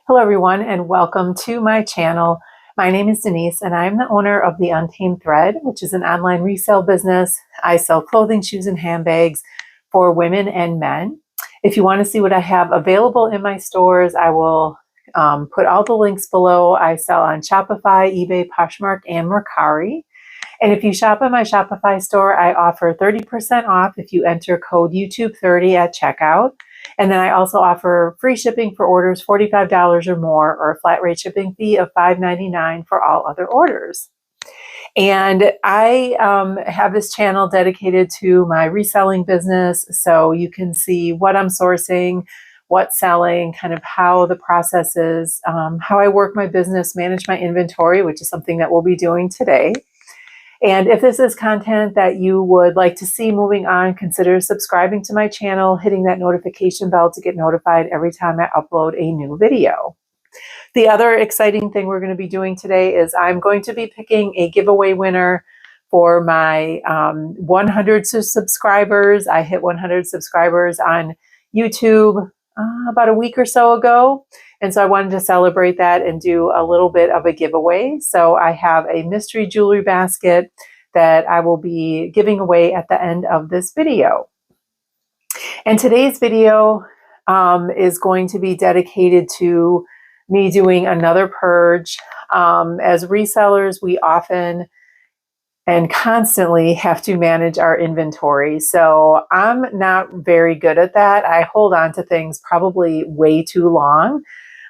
Hello everyone and welcome to my channel. My name is Denise and I'm the owner of The Untamed Thread, which is an online resale business. I sell clothing, shoes, and handbags for women and men. If you want to see what I have available in my stores, I will put all the links below. I sell on Shopify, eBay, Poshmark, and Mercari. And if you shop in my Shopify store, I offer 30% off if you enter code YouTube30 at checkout. And then I also offer free shipping for orders $45 or more, or a flat rate shipping fee of $5.99 for all other orders. And I have this channel dedicated to my reselling business, so you can see what I'm sourcing, what's selling, kind of how the process is, how I work my business, manage my inventory, which is something that we'll be doing today. And if this is content that you would like to see moving on, consider subscribing to my channel, hitting that notification bell to get notified every time I upload a new video. The other exciting thing we're going to be doing today is I'm going to be picking a giveaway winner for my 100 subscribers. I hit 100 subscribers on YouTube about a week or so ago. And so I wanted to celebrate that and do a little bit of a giveaway. So I have a mystery jewelry basket that I will be giving away at the end of this video. And today's video is going to be dedicated to me doing another purge. As resellers, we often and constantly have to manage our inventory. So I'm not very good at that. I hold on to things probably way too long.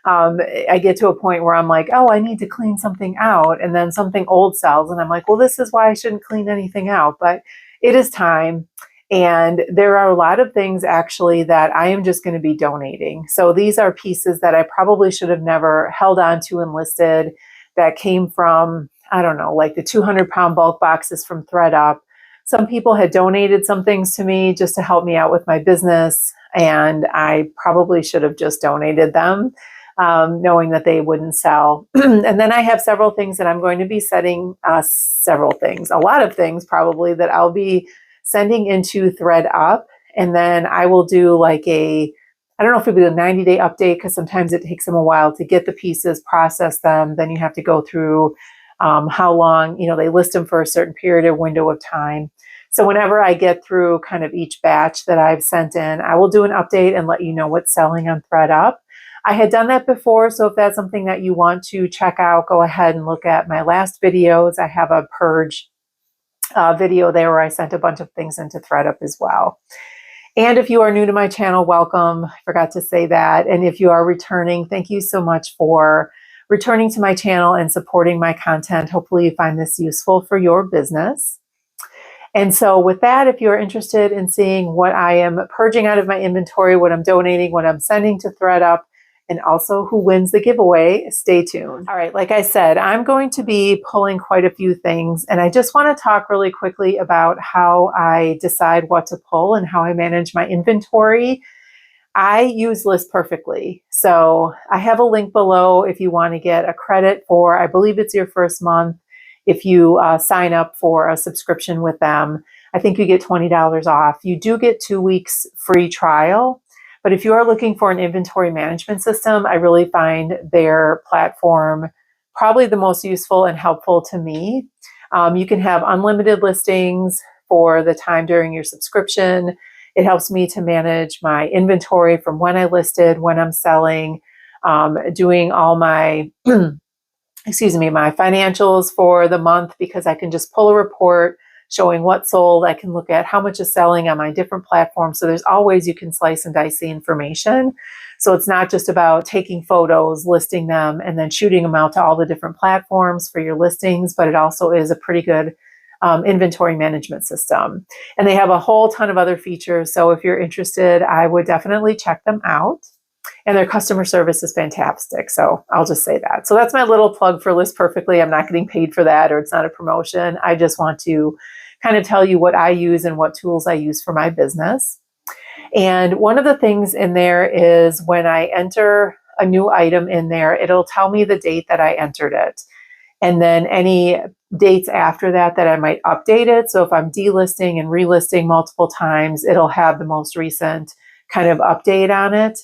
I get to a point where I'm like, oh, I need to clean something out. And then something old sells. And I'm like, well, this is why I shouldn't clean anything out. But it is time. And there are a lot of things actually that I am just going to be donating. So these are pieces that I probably should have never held on to and listed that came from, I don't know, like the 200-pound bulk boxes from ThredUp. Some people had donated some things to me just to help me out with my business. And I probably should have just donated them, knowing that they wouldn't sell. And then I have several things that I'm going to be setting, a lot of things probably that I'll be sending into ThredUp. And then I will do like I don't know if it'll be a 90-day update, because sometimes it takes them a while to get the pieces, process them. Then you have to go through how long, they list them for a certain period or window of time. So whenever I get through kind of each batch that I've sent in, I will do an update and let you know what's selling on ThredUp. I had done that before, so if that's something that you want to check out, go ahead and look at my last videos. I have a purge video there where I sent a bunch of things into ThredUp as well. And if you are new to my channel, welcome. I forgot to say that. And if you are returning, thank you so much for returning to my channel and supporting my content. Hopefully you find this useful for your business. And so with that, if you're interested in seeing what I am purging out of my inventory, what I'm donating, what I'm sending to ThredUp, and also who wins the giveaway, stay tuned. All right, like I said, I'm going to be pulling quite a few things, and I just want to talk really quickly about how I decide what to pull and how I manage my inventory. I use List Perfectly. So I have a link below if you want to get a credit for, I believe it's your first month. If you sign up for a subscription with them, I think you get $20 off. You do get 2 weeks free trial. But if you are looking for an inventory management system, I really find their platform probably the most useful and helpful to me. You can have unlimited listings for the time during your subscription. It helps me to manage my inventory from when I listed, when I'm selling, doing all my, my financials for the month, because I can just pull a report showing what sold. I can look at how much is selling on my different platforms. So there's always, you can slice and dice the information. So it's not just about taking photos, listing them, and then shooting them out to all the different platforms for your listings, but it also is a pretty good inventory management system. And they have a whole ton of other features. So if you're interested, I would definitely check them out. And their customer service is fantastic. So I'll just say that. So that's my little plug for List Perfectly. I'm not getting paid for that, or it's not a promotion. I just want to kind of tell you what I use and what tools I use for my business. And one of the things in there is when I enter a new item in there, it'll tell me the date that I entered it. And then any dates after that that I might update it. So if I'm delisting and relisting multiple times, it'll have the most recent kind of update on it.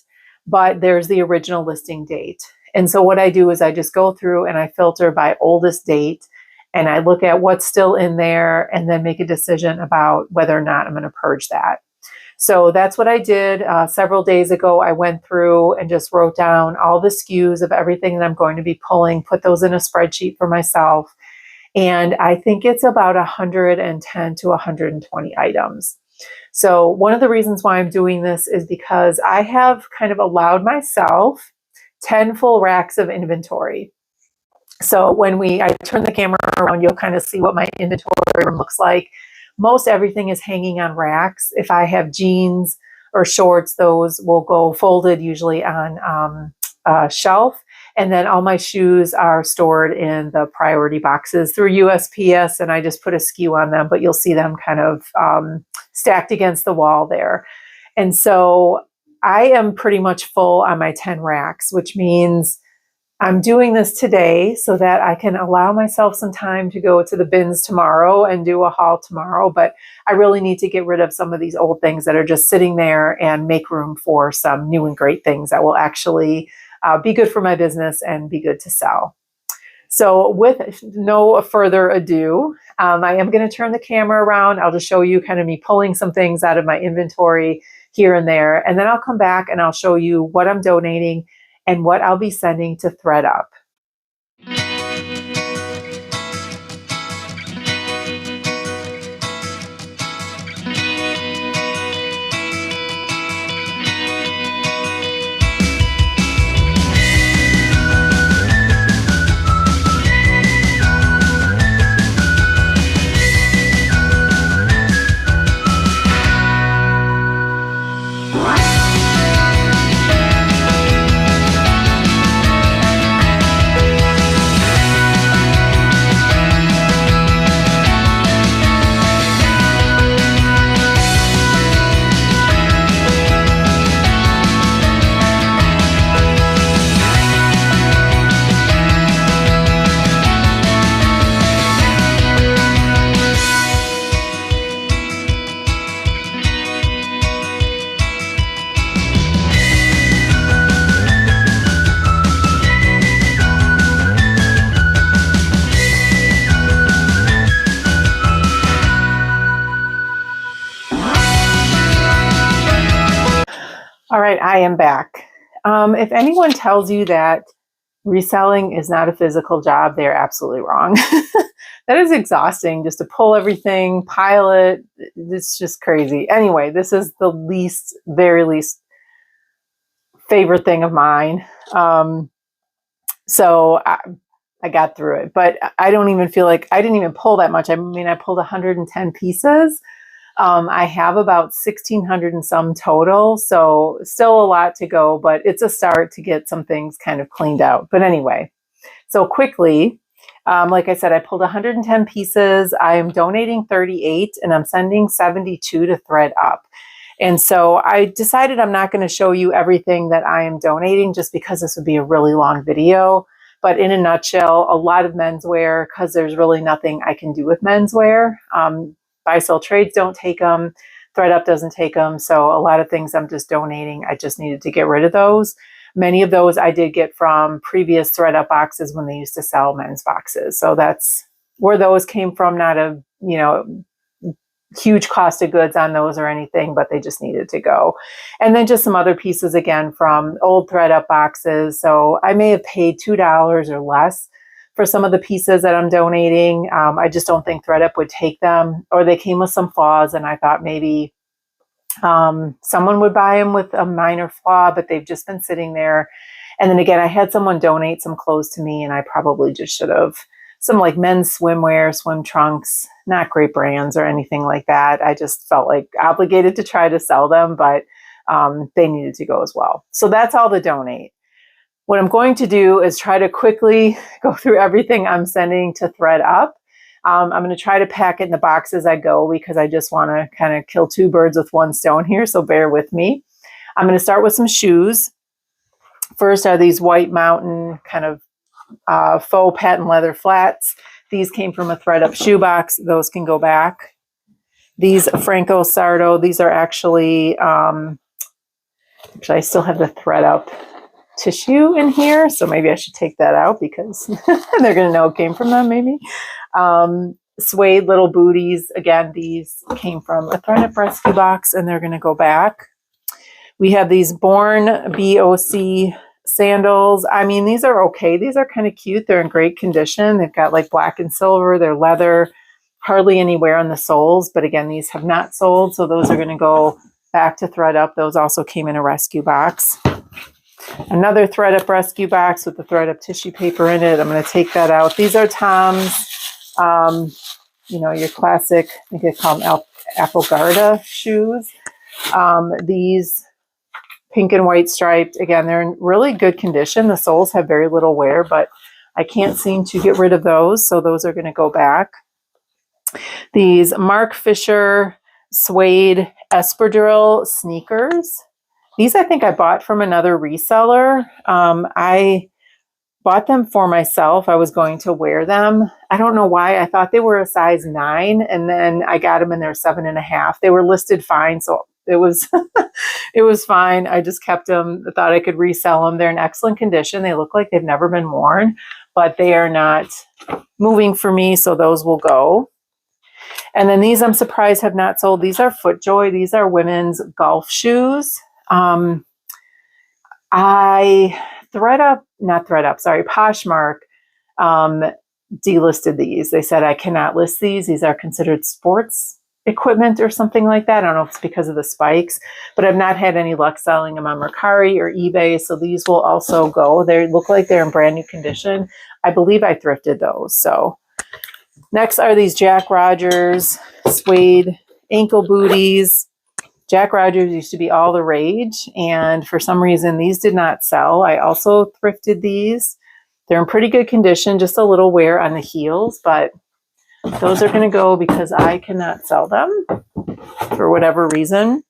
But there's the original listing date. And so what I do is I just go through and I filter by oldest date, and I look at what's still in there and then make a decision about whether or not I'm going to purge that. So that's what I did several days ago. I went through and just wrote down all the SKUs of everything that I'm going to be pulling, put those in a spreadsheet for myself. And I think it's about 110 to 120 items. So one of the reasons why I'm doing this is because I have kind of allowed myself 10 full racks of inventory. So when I turn the camera around, you'll kind of see what my inventory room looks like. Most everything is hanging on racks. If I have jeans or shorts, those will go folded usually on a shelf. And then all my shoes are stored in the priority boxes through USPS, and I just put a SKU on them, but you'll see them kind of stacked against the wall there. And so I am pretty much full on my 10 racks, which means I'm doing this today so that I can allow myself some time to go to the bins tomorrow and do a haul tomorrow. But I really need to get rid of some of these old things that are just sitting there and make room for some new and great things that will actually be good for my business and be good to sell. So with no further ado, I am going to turn the camera around. I'll just show you kind of me pulling some things out of my inventory here and there. And then I'll come back and I'll show you what I'm donating and what I'll be sending to ThredUp. All right, I am back. If anyone tells you that reselling is not a physical job, they're absolutely wrong. That is exhausting just to pull everything, pile it. It's just crazy. Anyway, this is the very least favorite thing of mine. So I got through it, but I don't even feel like I didn't even pull that much. I mean, I pulled 110 pieces. I have about 1,600 and some total, so still a lot to go, but it's a start to get some things kind of cleaned out. But anyway, so quickly, like I said, I pulled 110 pieces. I am donating 38 and I'm sending 72 to ThredUp. And so I decided I'm not going to show you everything that I am donating just because this would be a really long video. But in a nutshell, a lot of menswear, because there's really nothing I can do with menswear. Buy Sell Trades don't take them. ThredUp doesn't take them. So a lot of things I'm just donating. I just needed to get rid of those. Many of those I did get from previous ThredUp boxes when they used to sell men's boxes. So that's where those came from. Not a, huge cost of goods on those or anything, but they just needed to go. And then just some other pieces again from old ThredUp boxes. So I may have paid $2 or less for some of the pieces that I'm donating. I just don't think ThredUp would take them, or they came with some flaws, and I thought maybe someone would buy them with a minor flaw, but they've just been sitting there. And then again, I had someone donate some clothes to me, and I probably just should have. Some like men's swimwear, swim trunks, not great brands or anything like that. I just felt like obligated to try to sell them, but they needed to go as well. So that's all the donate. What I'm going to do is try to quickly go through everything I'm sending to ThredUp. I'm going to try to pack it in the box as I go because I just want to kind of kill two birds with one stone here, so bear with me. I'm going to start with some shoes. First are these White Mountain kind of faux patent leather flats. These came from a ThredUp shoebox. Those can go back. These Franco Sardo, these are actually I still have the ThredUp tissue in here. So maybe I should take that out because they're going to know it came from them maybe. Suede little booties. Again, these came from a ThredUp rescue box and they're going to go back. We have these Born BOC sandals. I mean, these are okay. These are kind of cute. They're in great condition. They've got like black and silver. They're leather. Hardly any wear on the soles. But again, these have not sold. So those are going to go back to ThredUp. Those also came in a rescue box. Another ThredUp rescue box with the ThredUp tissue paper in it. I'm going to take that out. These are Tom's, you know, your classic, I think they call them Applegarda shoes. These pink and white striped, again, they're in really good condition. The soles have very little wear, but I can't seem to get rid of those. So those are going to go back. These Mark Fisher suede espadrille sneakers. These I think I bought from another reseller. I bought them for myself. I was going to wear them. I don't know why. I thought they were a size 9 and then I got them and they're 7.5. They were listed fine. So it was, it was fine. I just kept them. I thought I could resell them. They're in excellent condition. They look like they've never been worn, but they are not moving for me. So those will go. And then these I'm surprised have not sold. These are FootJoy. These are women's golf shoes. Poshmark delisted these. They said I cannot list these. These are considered sports equipment or something like that. I don't know if it's because of the spikes, but I've not had any luck selling them on Mercari or eBay. So these will also go. They look like they're in brand new condition. I believe I thrifted those. So next are these Jack Rogers suede ankle booties. Jack Rogers used to be all the rage, and for some reason these did not sell. I also thrifted these. They're in pretty good condition, just a little wear on the heels, but those are going to go because I cannot sell them for whatever reason.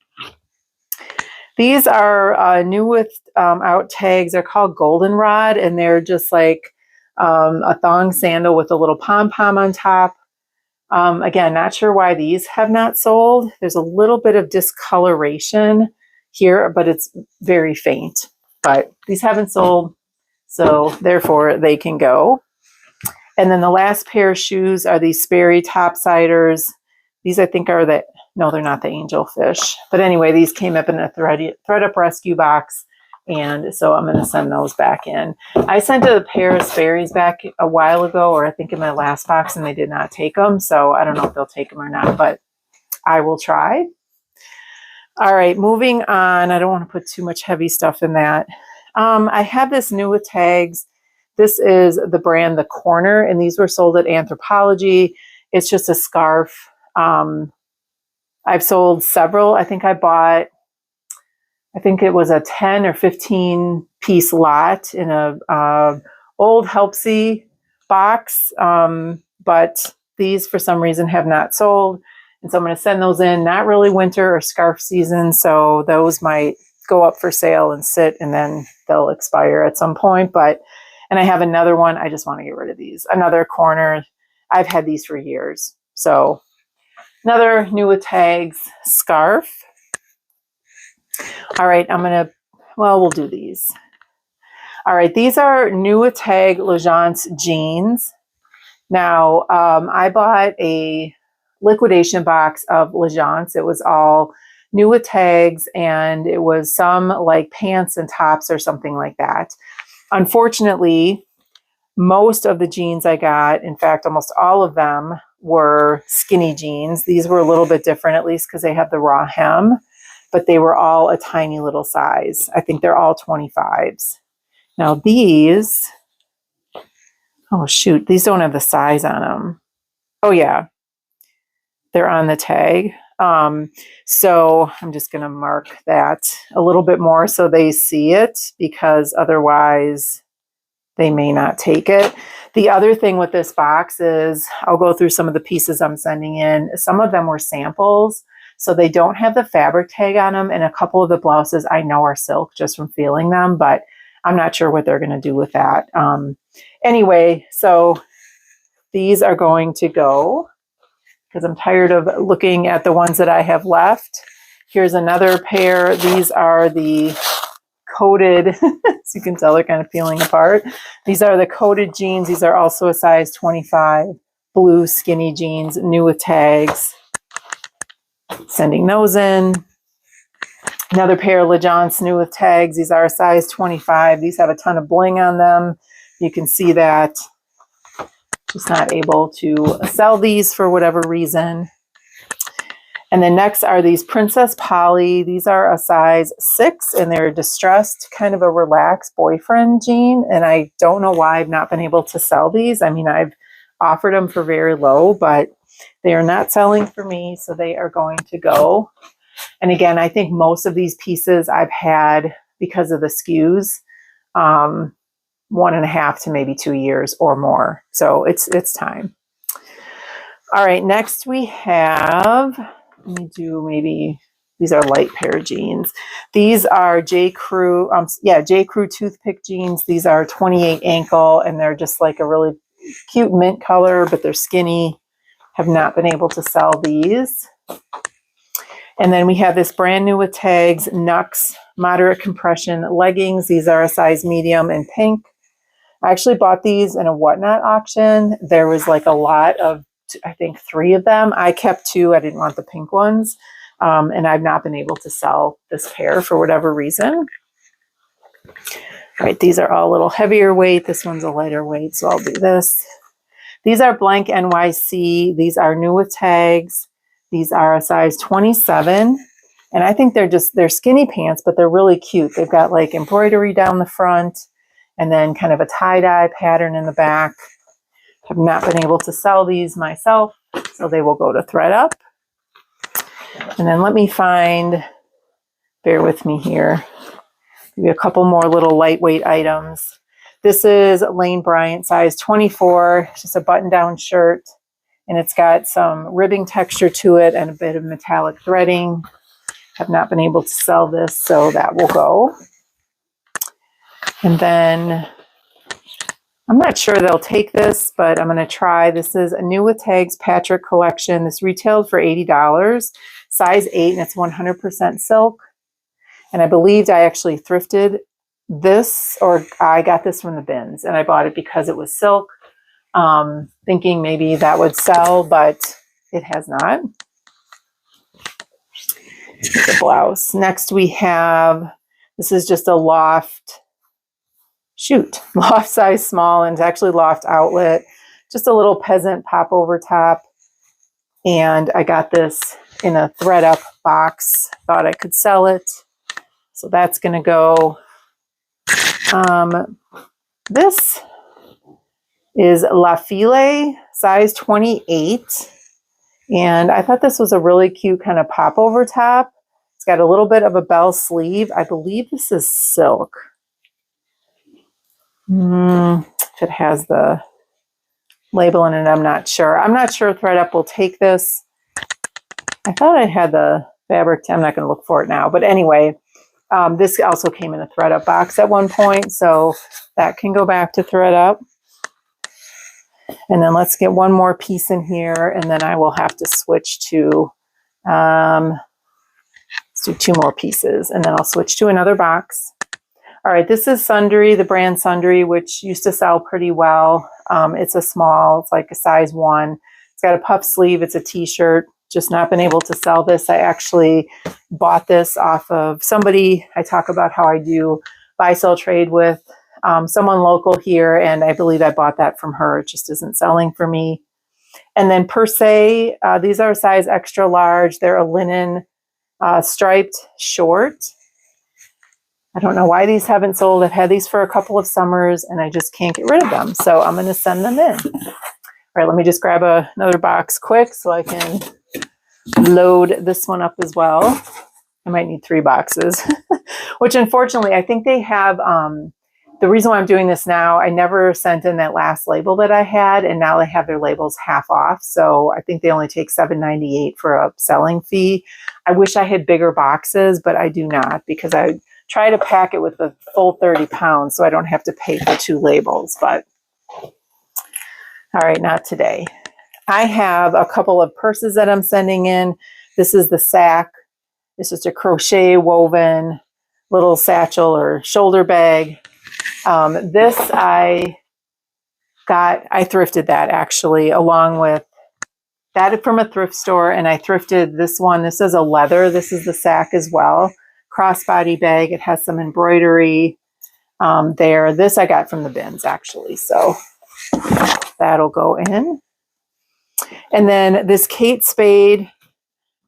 These are new with out tags. They're called Goldenrod, and they're just like a thong sandal with a little pom-pom on top. Again, not sure why these have not sold. There's a little bit of discoloration here, but it's very faint. But these haven't sold, so therefore they can go. And then the last pair of shoes are these Sperry topsiders. These I think are the, no, they're not the angelfish. But anyway, these came up in a ThredUp rescue box. And so I'm going to send those back in. I sent a pair of Sperry's back a while ago, or I think in my last box, and they did not take them. So I don't know if they'll take them or not, but I will try. All right, moving on. I don't want to put too much heavy stuff in that. I have this new with tags. This is the brand The Corner, and these were sold at Anthropologie. It's just a scarf. I've sold several. I think it was a 10 or 15 piece lot in a old Helpsy box. But these for some reason have not sold. And so I'm going to send those in, not really winter or scarf season. So those might go up for sale and sit and then they'll expire at some point. And I have another one. I just want to get rid of these. Another Corner. I've had these for years. So another new with tags scarf. All right, we'll do these. All right, these are new with tag Legence jeans. Now, I bought a liquidation box of Legence. It was all new with tags, and it was some like pants and tops or something like that. Unfortunately, most of the jeans I got, in fact, almost all of them were skinny jeans. These were a little bit different, at least because they have the raw hem. But they were all a tiny little size. I think they're all 25s. Now these, oh shoot, these don't have the size on them. Oh yeah, they're on the tag. So I'm just gonna mark that a little bit more so they see it, because otherwise they may not take it. The other thing with this box is, I'll go through some of the pieces I'm sending in. Some of them were samples. So they don't have the fabric tag on them, and a couple of the blouses I know are silk just from feeling them, but I'm not sure what they're going to do with that. Anyway, so these are going to go because I'm tired of looking at the ones that I have left. Here's another pair. These are the coated, so you can tell they're kind of peeling apart. These are the coated jeans. These are also a size 25, blue skinny jeans, new with tags. Sending those in. Another pair of LeJohns new with tags. These are a size 25. These have a ton of bling on them. You can see that. Just not able to sell these for whatever reason. And then next are these Princess Polly. These are a size 6 and they're distressed, kind of a relaxed boyfriend jean. And I don't know why I've not been able to sell these. I mean, I've offered them for very low, but they are not selling for me. So they are going to go. And again, I think most of these pieces I've had because of the SKUs, 1.5 to maybe 2 years or more. So it's time. All right, next we have, let me do maybe, these are light pair of jeans. These are J. Crew toothpick jeans. These are 28 ankle and they're just like a really cute mint color, but they're skinny. Have not been able to sell these. And then we have this brand new with tags, Nux moderate compression leggings. These are a size medium in pink. I actually bought these in a Whatnot auction. There was like a lot of, I think 3 of them. I kept 2. I didn't want the pink ones. And I've not been able to sell this pair for whatever reason. All right, these are all a little heavier weight. This one's a lighter weight, so I'll do this. These are blank NYC. These are new with tags. These are a size 27. And I think they're skinny pants, but they're really cute. They've got like embroidery down the front and then kind of a tie-dye pattern in the back. Have not been able to sell these myself, so they will go to ThredUp. And then let me find, bear with me here, maybe a couple more little lightweight items. This is Lane Bryant, size 24, just a button-down shirt, and it's got some ribbing texture to it and a bit of metallic threading. Have not been able to sell this, so that will go. And then I'm not sure they'll take this, but I'm going to try. This is a new with tags Patrick collection. This retailed for $80, size 8, and it's 100% silk. And I believed I actually thrifted this, or I got this from the bins, and I bought it because it was silk, thinking maybe that would sell, but it has not. The blouse. Next we have, this is just a loft size small, and it's actually loft outlet, just a little peasant pop over top. And I got this in a ThredUp box, thought I could sell it, so that's going to go. This is La File, size 28, and I thought this was a really cute kind of pop over top. It's got a little bit of a bell sleeve. I believe this is silk. If it has the label in it, I'm not sure. I'm not sure ThredUp will take this. I thought I had the fabric. I'm not going to look for it now. But anyway, this also came in a ThredUp box at one point, so that can go back to ThredUp. And then let's get one more piece in here, and then I will have to switch to, let's do 2 more pieces, and then I'll switch to another box. All right, this is Sundry, the brand Sundry, which used to sell pretty well. It's a small, it's like a size 1. It's got a puff sleeve, it's a t-shirt. Just not been able to sell this. I actually bought this off of somebody. I talk about how I do buy, sell, trade with someone local here, and I believe I bought that from her. It just isn't selling for me. And then Per Se, these are a size extra large. They're a linen striped short. I don't know why these haven't sold. I've had these for a couple of summers and I just can't get rid of them. So I'm going to send them in. All right, let me just grab another box quick so I can load this one up as well. I might need 3 boxes, which unfortunately I think they have, the reason why I'm doing this now, I never sent in that last label that I had, and now they have their labels half off. So I think they only take $7.98 for a selling fee. I wish I had bigger boxes, but I do not, because I try to pack it with a full 30 pounds so I don't have to pay for 2 labels. But all right, not today. I have a couple of purses that I'm sending in. This is the sack. It's just a crochet woven little satchel or shoulder bag. This I thrifted that actually, along with that from a thrift store, and I thrifted this one. This is a leather. This is the sack as well. Crossbody bag. It has some embroidery there. This I got from the bins actually, so that'll go in. And then this Kate Spade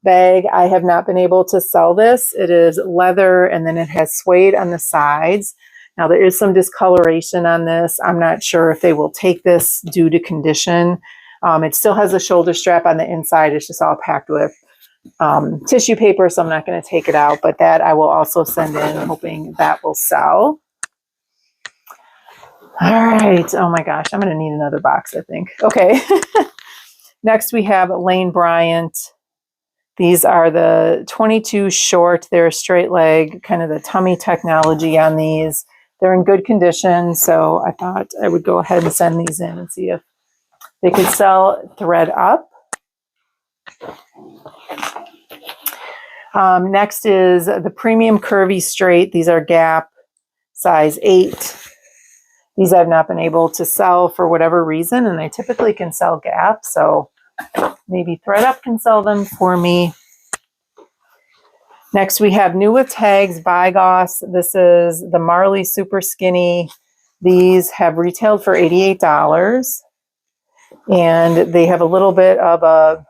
bag, I have not been able to sell this. It is leather, and then it has suede on the sides. Now there is some discoloration on this. I'm not sure if they will take this due to condition. It still has a shoulder strap on the inside. It's just all packed with tissue paper, so I'm not going to take it out. But that I will also send in, hoping that will sell. All right. Oh my gosh, I'm going to need another box, I think. Okay. Next we have Lane Bryant. These are the 22 short. They're a straight leg, kind of the tummy technology on these. They're in good condition, so I thought I would go ahead and send these in and see if they could sell thread up. Next is the Premium Curvy Straight. These are Gap, size 8. These I've not been able to sell for whatever reason, and I typically can sell Gap, so maybe ThredUp can sell them for me. Next we have New with Tags by Goss. This is the Marley Super Skinny. These have retailed for $88. And they have a little bit of a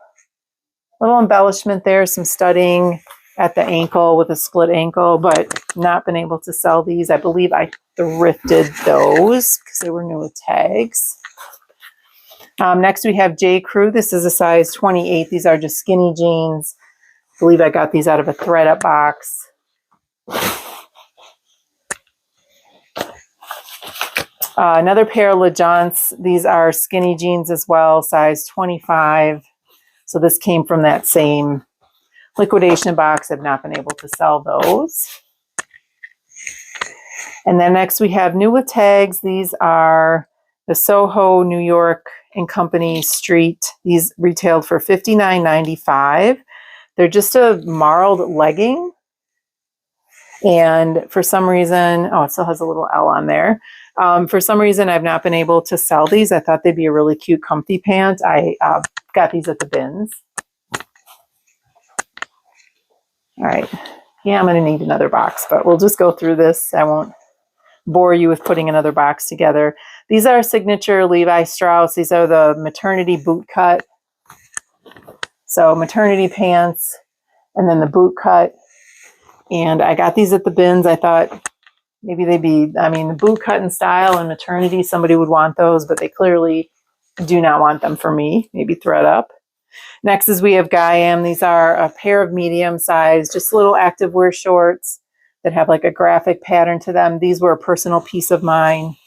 little embellishment there, some studding at the ankle with a split ankle, but not been able to sell these. I believe I thrifted those because they were New with Tags. Next we have J. Crew. This is a size 28. These are just skinny jeans. I believe I got these out of a ThredUp box. Another pair of LeJaunts. These are skinny jeans as well, size 25. So this came from that same liquidation box. I've not been able to sell those. And then next we have New with Tags. These are the Soho, New York & Company Street. These retailed for $59.95. They're just a marled legging. And for some reason, oh, it still has a little L on there. For some reason, I've not been able to sell these. I thought they'd be a really cute, comfy pant. I got these at the bins. All right. Yeah, I'm going to need another box, but we'll just go through this. I won't bore you with putting another box together. These are signature Levi Strauss. These are the maternity boot cut. So maternity pants and then the boot cut. And I got these at the bins. I thought maybe they'd be, I mean, the boot cut in style and maternity, somebody would want those, but they clearly do not want them for me. Maybe ThredUp. Next is we have Guyam. These are a pair of medium size, just little activewear shorts that have like a graphic pattern to them. These were a personal piece of mine.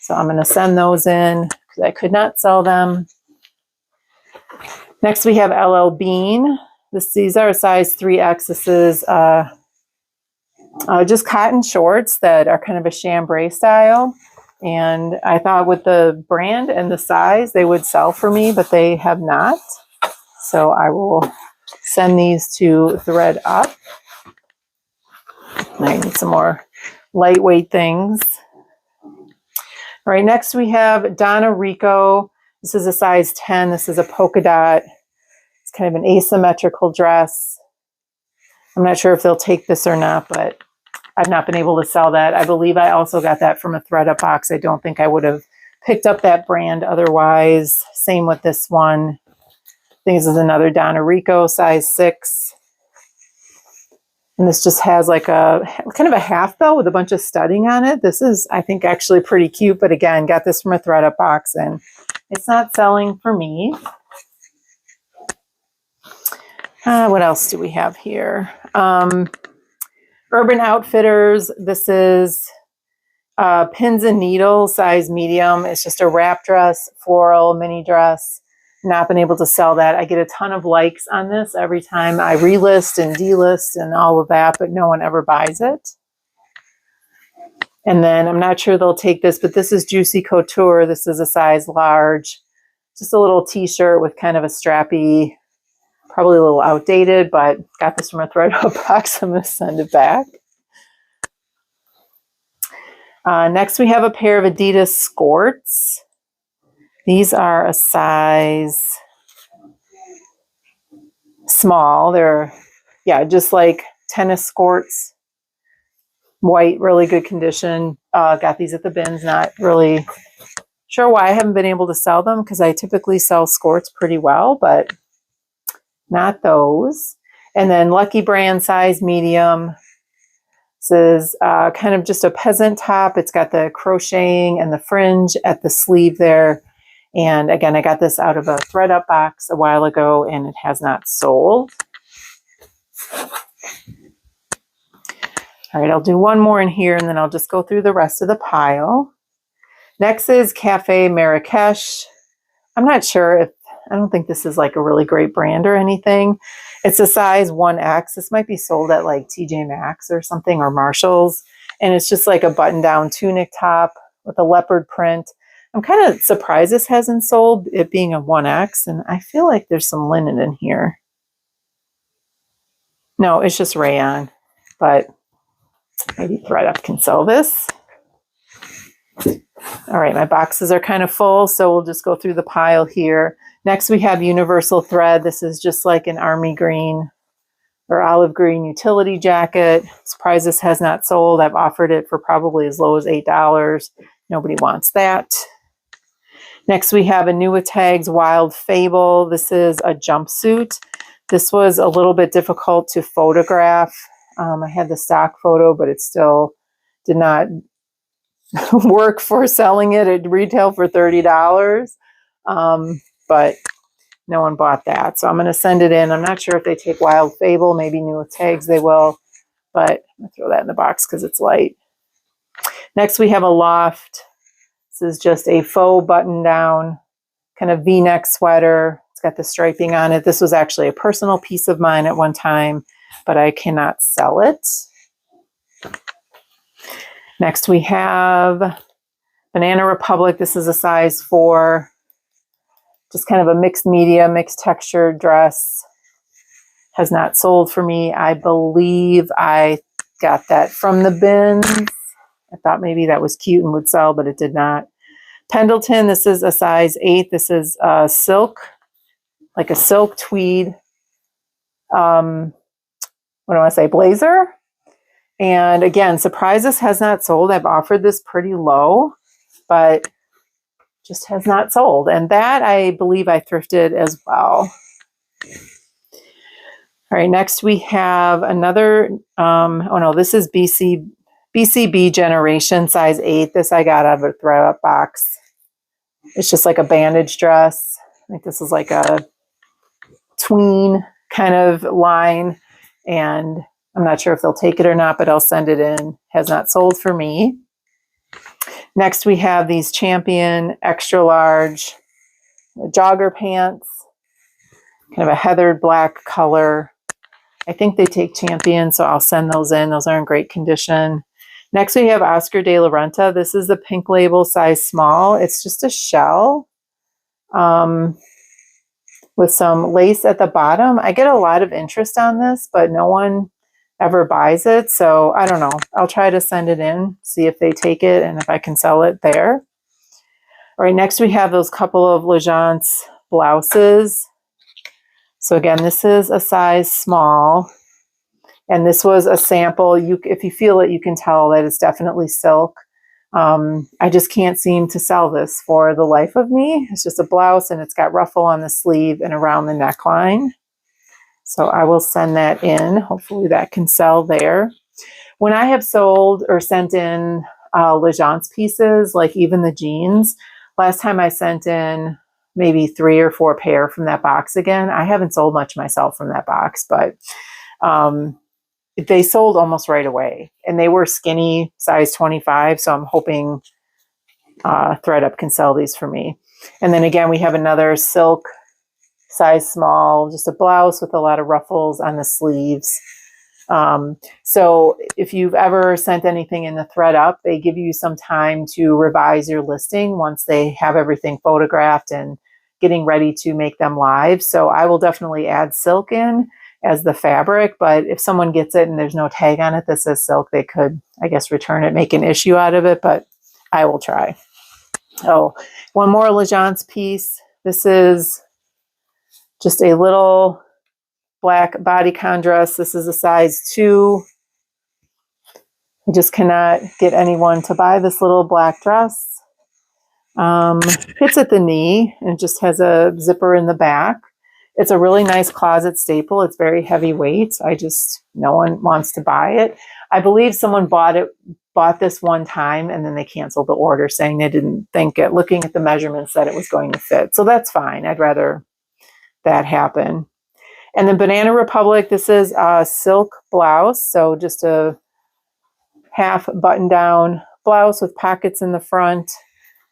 So I'm going to send those in because I could not sell them. Next we have LL Bean. These are a size 3X. This is just cotton shorts that are kind of a chambray style. And I thought with the brand and the size, they would sell for me, but they have not. So I will send these to ThredUp. I need some more lightweight things. All right, next we have Donna Rico. This is a size 10. This is a polka dot. It's kind of an asymmetrical dress. I'm not sure if they'll take this or not, but I've not been able to sell that. I believe I also got that from a ThredUp box. I don't think I would have picked up that brand otherwise. Same with this one. I think this is another Donna Rico, size 6. And this just has like a kind of a half belt with a bunch of studding on it. This is, I think, actually pretty cute. But again, got this from a ThredUp box and it's not selling for me. What else do we have here? Urban Outfitters. This is Pins and Needles, size medium. It's just a wrap dress, floral mini dress. Not been able to sell that. I get a ton of likes on this every time I relist and delist and all of that, but no one ever buys it. And then I'm not sure they'll take this, but this is Juicy Couture. This is a size large. Just a little t-shirt with kind of a strappy, probably a little outdated, but got this from a ThredUp box. I'm going to send it back. Next, we have a pair of Adidas skirts. These are a size small. They're, yeah, just like tennis skirts. White, really good condition. Got these at the bins. Not really sure why I haven't been able to sell them, because I typically sell skirts pretty well, but not those. And then Lucky Brand size medium. This is kind of just a peasant top. It's got the crocheting and the fringe at the sleeve there. And again, I got this out of a thread-up box a while ago, and it has not sold. All right, I'll do one more in here, and then I'll just go through the rest of the pile. Next is Cafe Marrakesh. I'm not sure if, I don't think this is like a really great brand or anything. It's a size 1X. This might be sold at like TJ Maxx or something, or Marshall's. And it's just like a button-down tunic top with a leopard print. I'm kind of surprised this hasn't sold, it being a 1X. And I feel like there's some linen in here. No, it's just rayon, but maybe thread-up can sell this. All right, my boxes are kind of full, so we'll just go through the pile here. Next, we have Universal Thread. This is just like an army green or olive green utility jacket. Surprised this has not sold. I've offered it for probably as low as $8. Nobody wants that. Next, we have a New Tags Wild Fable. This is a jumpsuit. This was a little bit difficult to photograph. I had the stock photo, but it still did not work for selling it at retail for $30. But no one bought that. So I'm going to send it in. I'm not sure if they take Wild Fable, maybe New Tags they will, but I'm going to throw that in the box because it's light. Next, we have a Loft. This is just a faux button-down kind of V-neck sweater. It's got the striping on it. This was actually a personal piece of mine at one time, but I cannot sell it. Next, we have Banana Republic. This is a size 4. Just kind of a mixed media, mixed texture dress. Has not sold for me. I believe I got that from the bins. I thought maybe that was cute and would sell, but it did not. Pendleton, this is a size 8. This is silk, like a silk tweed, what do I want to say, blazer. And again, surprised this has not sold. I've offered this pretty low, but just has not sold. And that I believe I thrifted as well. All right, next we have another, oh no, this is BCB Generation size 8. This I got out of a throw-up box. It's just like a bandage dress. I think this is like a tween kind of line, and I'm not sure if they'll take it or not, but I'll send it in. Has not sold for me. Next, we have these Champion extra large jogger pants, kind of a heathered black color. I think they take Champion, so I'll send those in. Those are in great condition. Next, we have Oscar de la Renta. This is the pink label size small. It's just a shell with some lace at the bottom. I get a lot of interest on this, but no one ever buys it. So I don't know. I'll try to send it in, see if they take it and if I can sell it there. All right, next we have those couple of Legence blouses. So again, this is a size small. And this was a sample. If you feel it, you can tell that it's definitely silk. I just can't seem to sell this for the life of me. It's just a blouse, and it's got ruffle on the sleeve and around the neckline. So I will send that in. Hopefully that can sell there. When I have sold or sent in Legence pieces, like even the jeans, last time I sent in maybe 3 or 4 pair from that box again. I haven't sold much myself from that box, but they sold almost right away. And they were skinny, size 25, so I'm hoping thread-up can sell these for me. And then again, we have another silk size small, just a blouse with a lot of ruffles on the sleeves. So if you've ever sent anything in the thread-up, they give you some time to revise your listing once they have everything photographed and getting ready to make them live. So I will definitely add silk in. as the fabric, but if someone gets it and there's no tag on it that says silk, they could, I guess, return it, make an issue out of it, but I will try. Oh, one more Legence piece. This is just a little black bodycon dress. This is a size 2. I just cannot get anyone to buy this little black dress. Fits at the knee and it just has a zipper in the back. It's a really nice closet staple. It's very heavyweight. No one wants to buy it. I believe someone bought this one time and then they canceled the order saying they didn't think it, looking at the measurements, that it was going to fit. So that's fine. I'd rather that happen. And then Banana Republic, this is a silk blouse. So just a half button down blouse with pockets in the front.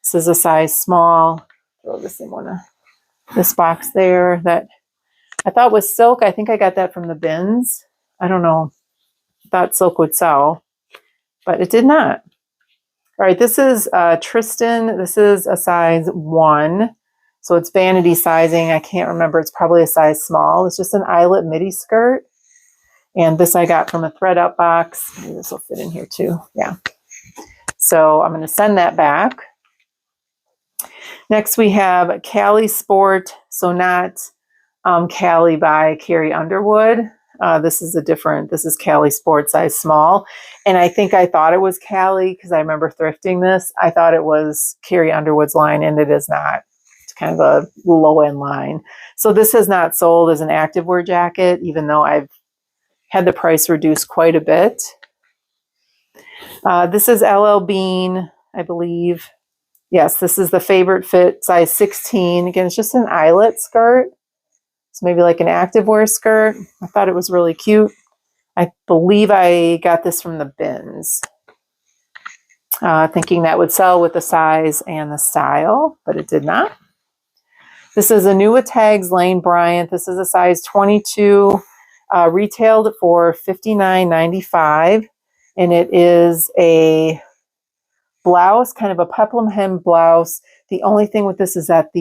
This is a size small. Throw this in this box there that I thought was silk. I think I got that from the bins. I don't know. I thought silk would sell, but it did not. All right, this is Tristan. This is a size 1. So it's vanity sizing. I can't remember. It's probably a size small. It's just an eyelet midi skirt. And this I got from a thread up box. Maybe this will fit in here too. Yeah. So I'm going to send that back. Next we have Cali Sport. So not Cali by Carrie Underwood. This is Cali Sport size small. And I think I thought it was Cali because I remember thrifting this. I thought it was Carrie Underwood's line and it is not. It's kind of a low end line. So this has not sold as an activewear jacket, even though I've had the price reduced quite a bit. This is LL Bean, I believe. Yes, this is the Favorite Fit size 16. Again, it's just an eyelet skirt. It's maybe like an activewear skirt. I thought it was really cute. I believe I got this from the bins. Thinking that would sell with the size and the style, but it did not. This is a new with tags Lane Bryant. This is a size 22, retailed for $59.95. And it is a blouse, kind of a peplum hem blouse. The only thing with this is that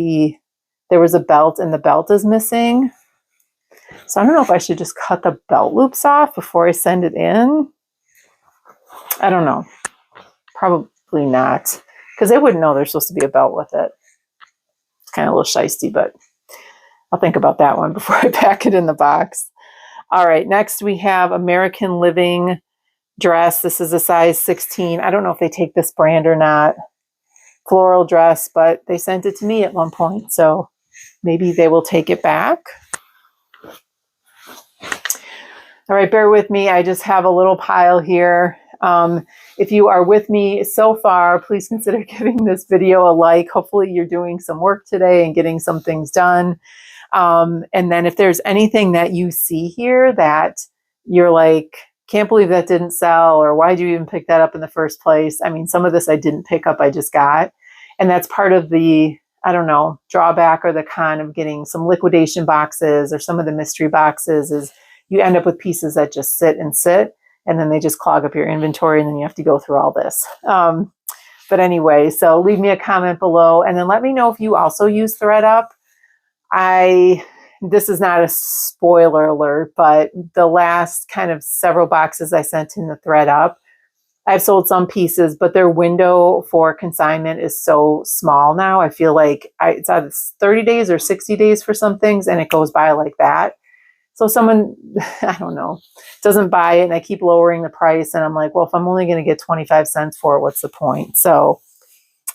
there was a belt and the belt is missing. So I don't know if I should just cut the belt loops off before I send it in. I don't know. Probably not. Because they wouldn't know there's supposed to be a belt with it. It's kind of a little shisty, but I'll think about that one before I pack it in the box. All right, next we have American Living dress. This is a size 16. I don't know if they take this brand or not. Floral dress, but they sent it to me at one point, so maybe they will take it back. All right, bear with me. I just have a little pile here. If you are with me so far, please consider giving this video a like. Hopefully you're doing some work today and getting some things done. And then if there's anything that you see here that you're like, can't believe that didn't sell, or why did you even pick that up in the first place? I mean, some of this I didn't pick up, I just got. And that's part of the, I don't know, drawback or the con of getting some liquidation boxes or some of the mystery boxes is you end up with pieces that just sit, and then they just clog up your inventory, and then you have to go through all this. But anyway, so leave me a comment below, and then let me know if you also use ThreadUp. This is not a spoiler alert, but the last kind of several boxes I sent in the ThreadUp, I've sold some pieces, but their window for consignment is so small now. I feel like it's either 30 days or 60 days for some things, and it goes by like that. So someone, I don't know, doesn't buy it, and I keep lowering the price, and I'm like, well, if I'm only going to get 25 cents for it, what's the point? So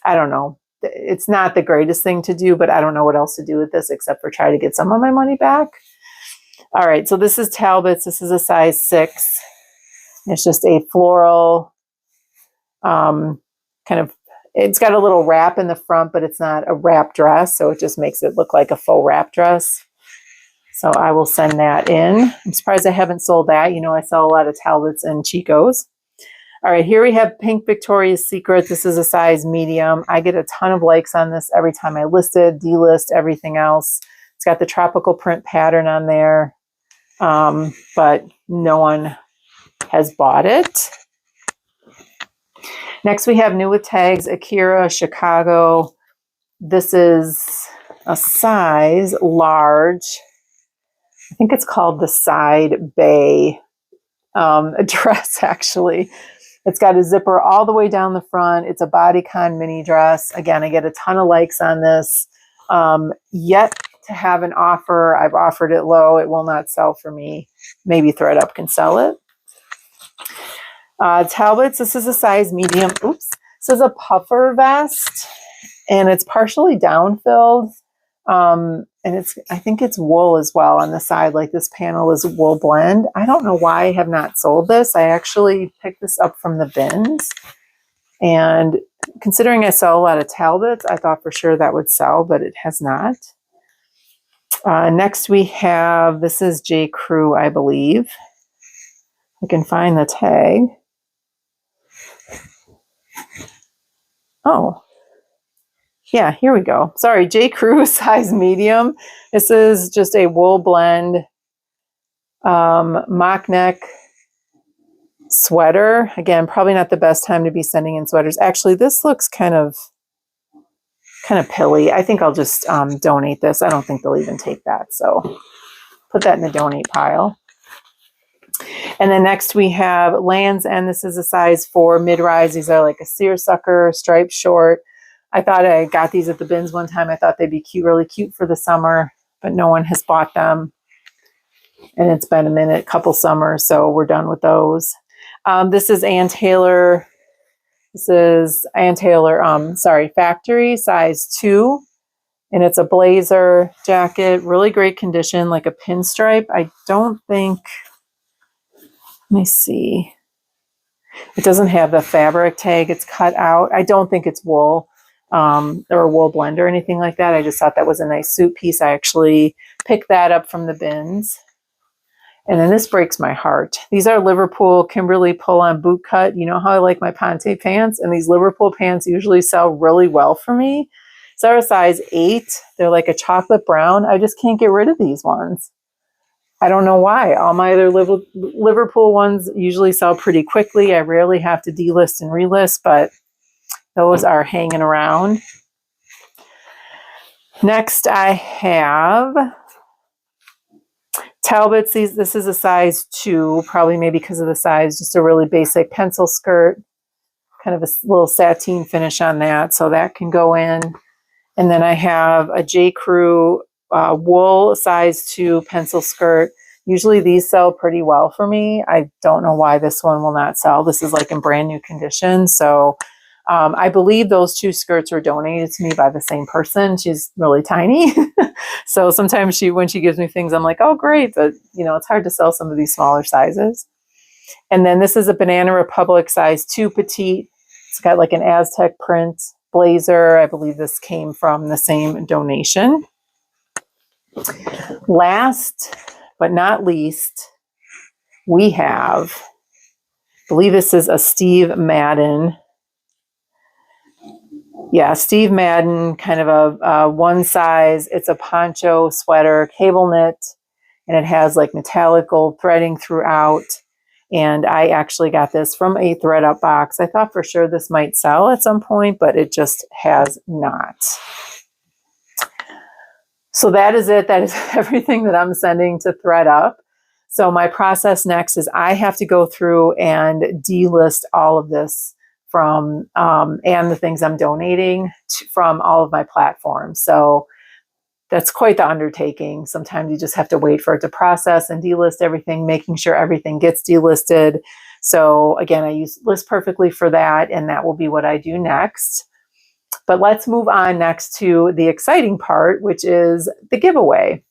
I don't know. It's not the greatest thing to do, but I don't know what else to do with this except for try to get some of my money back. All right, so this is Talbot's. This is a size 6. It's just a floral, it's got a little wrap in the front, but it's not a wrap dress, so it just makes it look like a faux wrap dress. So I will send that in. I'm surprised I haven't sold that. You know, I sell a lot of Talbots and Chicos. All right, here we have Pink Victoria's Secret. This is a size medium. I get a ton of likes on this every time I list it, delist, everything else. It's got the tropical print pattern on there, but no one has bought it. Next, we have new with tags, Akira Chicago. This is a size large. I think it's called the Side Bay dress, actually. It's got a zipper all the way down the front. It's a bodycon mini dress. Again, I get a ton of likes on this. Yet to have an offer. I've offered it low. It will not sell for me. Maybe ThreadUp can sell it. Talbots, this is a size medium. Oops. This is a puffer vest, and it's partially down-filled. And I think it's wool as well on the side. Like this panel is wool blend. I don't know why I have not sold this. I actually picked this up from the bins. And considering I sell a lot of Talbots, I thought for sure that would sell, but it has not. Next we have, this is J. Crew, I believe. I can find the tag. Oh, yeah, here we go. Sorry, J. Crew size medium. This is just a wool blend mock neck sweater. Again, probably not the best time to be sending in sweaters. Actually, this looks kind of pilly. I think I'll just donate this. I don't think they'll even take that. So put that in the donate pile. And then next we have Land's End. This is a size 4 mid-rise. These are like a seersucker striped short. I thought I got these at the bins one time. I thought they'd be cute, really cute for the summer, but no one has bought them. And it's been a couple summers, so we're done with those. This is Ann Taylor. This is Ann Taylor, factory size 2. And it's a blazer jacket, really great condition, like a pinstripe. I don't think, let me see. It doesn't have the fabric tag. It's cut out. I don't think it's wool or a wool blend or anything like that. I just thought that was a nice suit piece. I actually picked that up from the bins. And then this breaks my heart. These are Liverpool Kimberly pull-on boot cut. You know how I like my Ponte pants? And these Liverpool pants usually sell really well for me. So they're a size 8. They're like a chocolate brown. I just can't get rid of these ones. I don't know why. All my other Liverpool ones usually sell pretty quickly. I rarely have to delist and relist, but those are hanging around. Next, I have Talbots. This is a size 2, probably maybe because of the size, just a really basic pencil skirt, kind of a little sateen finish on that, so that can go in. And then I have a J. Crew wool size 2 pencil skirt. Usually these sell pretty well for me. I don't know why this one will not sell. This is like in brand new condition. So I believe those 2 skirts were donated to me by the same person. She's really tiny. So sometimes when she gives me things, I'm like, oh, great. But, it's hard to sell some of these smaller sizes. And then this is a Banana Republic size 2 petite. It's got like an Aztec print blazer. I believe this came from the same donation. Last but not least, we have, I believe this is a Steve Madden. Yeah, Steve Madden, kind of a one size. It's a poncho sweater, cable knit, and it has like metallic gold threading throughout. And I actually got this from a ThreadUp box. I thought for sure this might sell at some point, but it just has not. So that is it. That is everything that I'm sending to ThreadUp. So my process next is I have to go through and delist all of this from and the things I'm donating from all of my platforms. So that's quite the undertaking. Sometimes you just have to wait for it to process and delist everything, making sure everything gets delisted. So again, I use List Perfectly for that, and that will be what I do next. But let's move on next to the exciting part, which is the giveaway.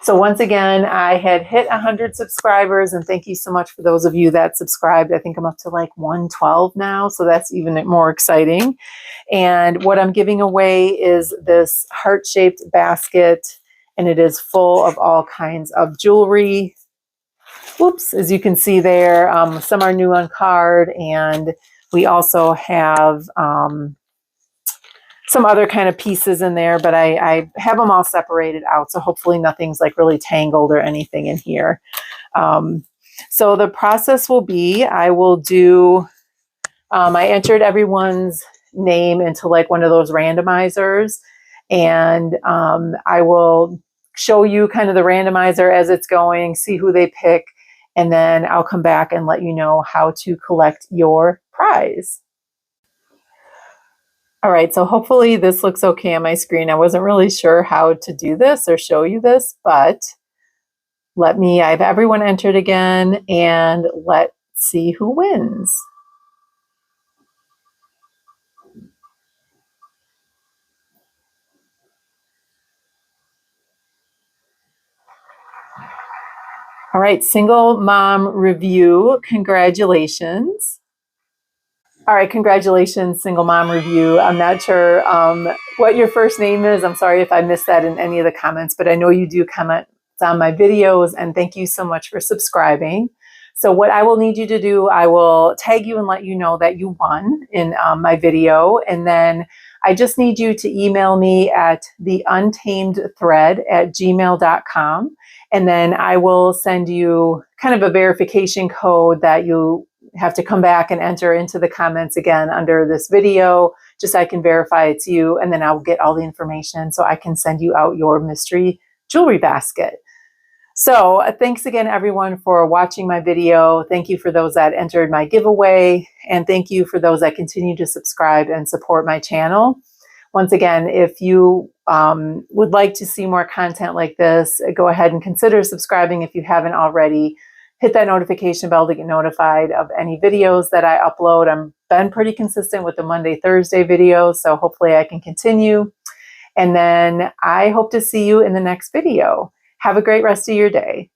So once again, I had hit 100 subscribers, and thank you so much for those of you that subscribed. I think I'm up to like 112 now, so that's even more exciting. And what I'm giving away is this heart-shaped basket, and it is full of all kinds of jewelry. Whoops, as you can see there, some are new on card, and we also have some other kind of pieces in there, but I have them all separated out. So hopefully nothing's like really tangled or anything in here. So the process will be, I will do, I entered everyone's name into like one of those randomizers, and I will show you kind of the randomizer as it's going, see who they pick, and then I'll come back and let you know how to collect your prize. All right, so hopefully this looks okay on my screen. I wasn't really sure how to do this or show you this, but I have everyone entered again, and let's see who wins. All right, Single Mom Review, congratulations. All right, congratulations, Single Mom Review. I'm not sure what your first name is. I'm sorry if I missed that in any of the comments, but I know you do comment on my videos, and thank you so much for subscribing. So what I will need you to do, I will tag you and let you know that you won in my video, and then I just need you to email me at theuntamedthread@gmail.com, and then I will send you kind of a verification code that you have to come back and enter into the comments again under this video, just so I can verify it's you, and then I'll get all the information so I can send you out your mystery jewelry basket. So thanks again, everyone, for watching my video. Thank you for those that entered my giveaway, and thank you for those that continue to subscribe and support my channel. Once again, if you would like to see more content like this, go ahead and consider subscribing if you haven't already. Hit that notification bell to get notified of any videos that I upload. I've been pretty consistent with the Monday, Thursday videos, so hopefully I can continue. And then I hope to see you in the next video. Have a great rest of your day.